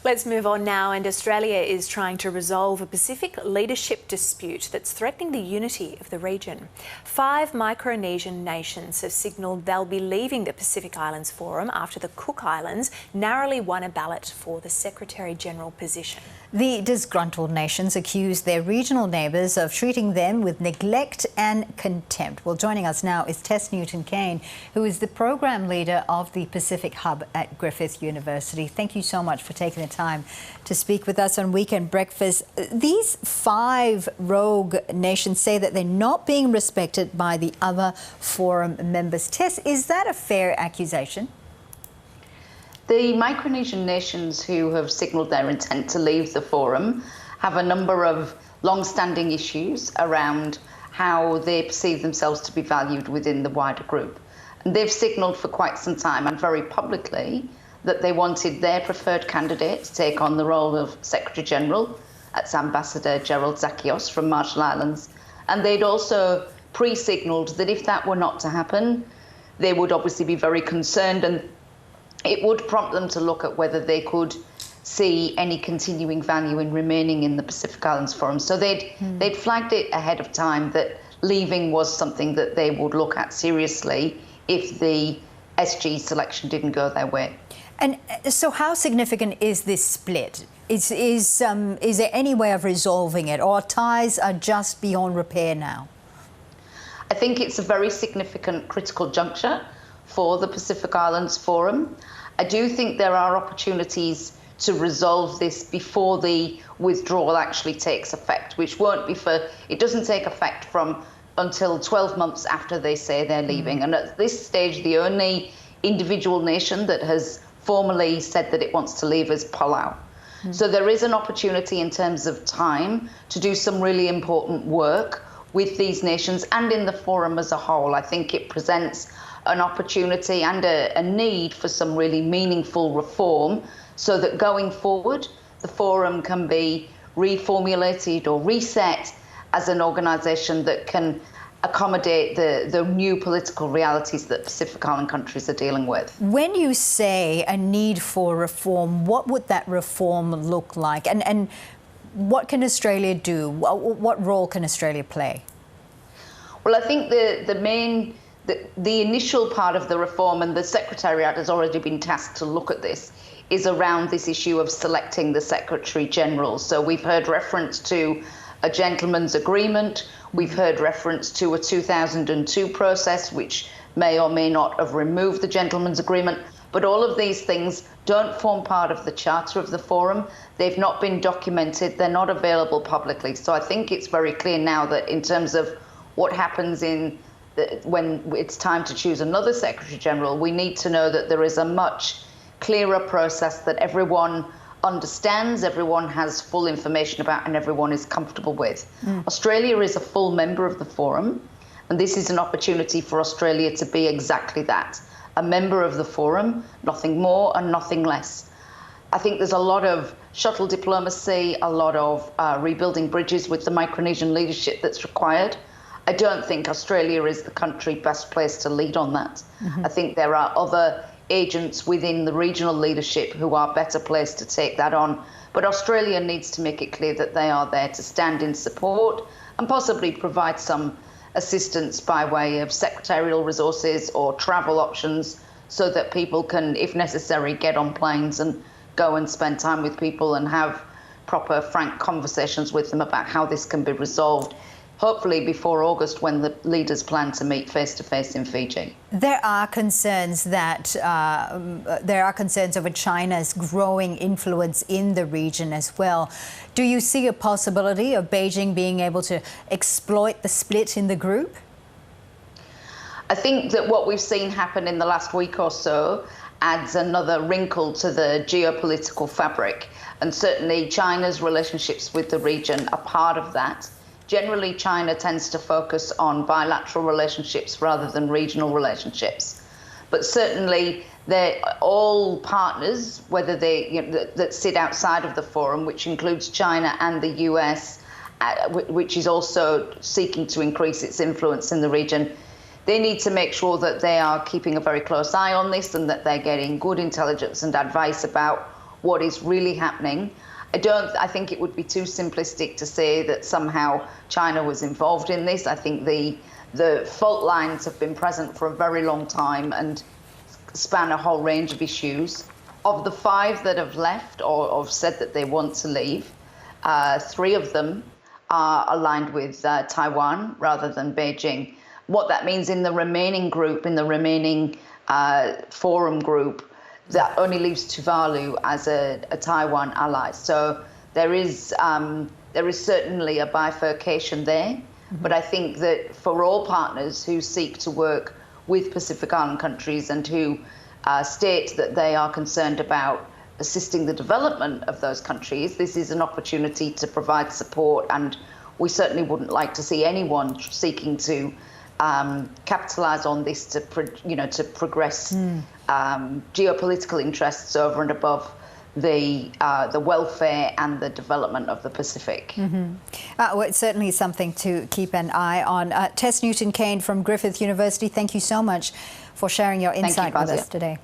Let's move on now, and Australia is trying to resolve a Pacific leadership dispute that's threatening the unity of the region. 5 Micronesian nations have signalled they'll be leaving the Pacific Islands Forum after the Cook Islands narrowly won a ballot for the Secretary-General position. The disgruntled nations accuse their regional neighbours of treating them with neglect and contempt. Well, joining us now is Tess Newton Cain, who is the program leader of the Pacific Hub at Griffith University. Thank you so much for taking the time to speak with us on Weekend Breakfast. These 5 rogue nations say that they're not being respected by the other forum members. Tess, is that a fair accusation? The Micronesian nations who have signalled their intent to leave the forum have a number of long-standing issues around how they perceive themselves to be valued within the wider group. And they've signalled for quite some time, and very publicly, that they wanted their preferred candidate to take on the role of Secretary-General. That's Ambassador Gerald Zakios from Marshall Islands. And they'd also pre-signalled that if that were not to happen, they would obviously be very concerned, and it would prompt them to look at whether they could see any continuing value in remaining in the Pacific Islands Forum. So they'd flagged it ahead of time that leaving was something that they would look at seriously if the SG selection didn't go their way. And so how significant is this split? Is there any way of resolving it, or ties are just beyond repair now? I think it's a very significant critical juncture for the Pacific Islands Forum. I do think there are opportunities to resolve this before the withdrawal actually takes effect, which won't be it doesn't take effect until 12 months after they say they're leaving. And at this stage, the only individual nation that has formally said that it wants to leave is Palau. So there is an opportunity in terms of time to do some really important work with these nations and in the forum as a whole. I think it presents an opportunity and a need for some really meaningful reform so that going forward, the forum can be reformulated or reset as an organisation that can accommodate the new political realities that Pacific Island countries are dealing with. When you say a need for reform, what would that reform look like? And what can Australia do? What role can Australia play? Well, I think the initial part of the reform, and the Secretariat has already been tasked to look at this, is around this issue of selecting the Secretary-General. So we've heard reference to a gentleman's agreement. We've heard reference to a 2002 process, which may or may not have removed the gentleman's agreement. But all of these things don't form part of the charter of the forum. They've not been documented. They're not available publicly. So I think it's very clear now that in terms of what happens when it's time to choose another Secretary-General, we need to know that there is a much clearer process that everyone understands, everyone has full information about, and everyone is comfortable with. Australia is a full member of the forum, and this is an opportunity for Australia to be exactly that, a member of the forum, nothing more and nothing less. I think there's a lot of shuttle diplomacy, a lot of rebuilding bridges with the Micronesian leadership that's required. I don't think Australia is the country best placed to lead on that. I think there are other agents within the regional leadership who are better placed to take that on. But Australia needs to make it clear that they are there to stand in support and possibly provide some assistance by way of secretarial resources or travel options so that people can, if necessary, get on planes and go and spend time with people and have proper, frank conversations with them about how this can be resolved, hopefully before August, when the leaders plan to meet face-to-face in Fiji. There are concerns over China's growing influence in the region as well. Do you see a possibility of Beijing being able to exploit the split in the group? I think that what we've seen happen in the last week or so adds another wrinkle to the geopolitical fabric, and certainly China's relationships with the region are part of that. Generally, China tends to focus on bilateral relationships rather than regional relationships. But certainly, they're all partners, whether that sit outside of the forum, which includes China and the US, which is also seeking to increase its influence in the region. They need to make sure that they are keeping a very close eye on this and that they're getting good intelligence and advice about what is really happening. I think it would be too simplistic to say that somehow China was involved in this. I think the fault lines have been present for a very long time and span a whole range of issues. Of the 5 that have left or have said that they want to leave, 3 of them are aligned with Taiwan rather than Beijing. What that means in the remaining group, in the remaining forum group, that only leaves Tuvalu as a Taiwan ally. So there is certainly a bifurcation there. But I think that for all partners who seek to work with Pacific Island countries and who state that they are concerned about assisting the development of those countries, this is an opportunity to provide support, and we certainly wouldn't like to see anyone seeking to capitalise on this to progress geopolitical interests over and above the welfare and the development of the Pacific. Well, it's certainly something to keep an eye on. Tess Newton Cain from Griffith University, thank you so much for sharing your insight with us today.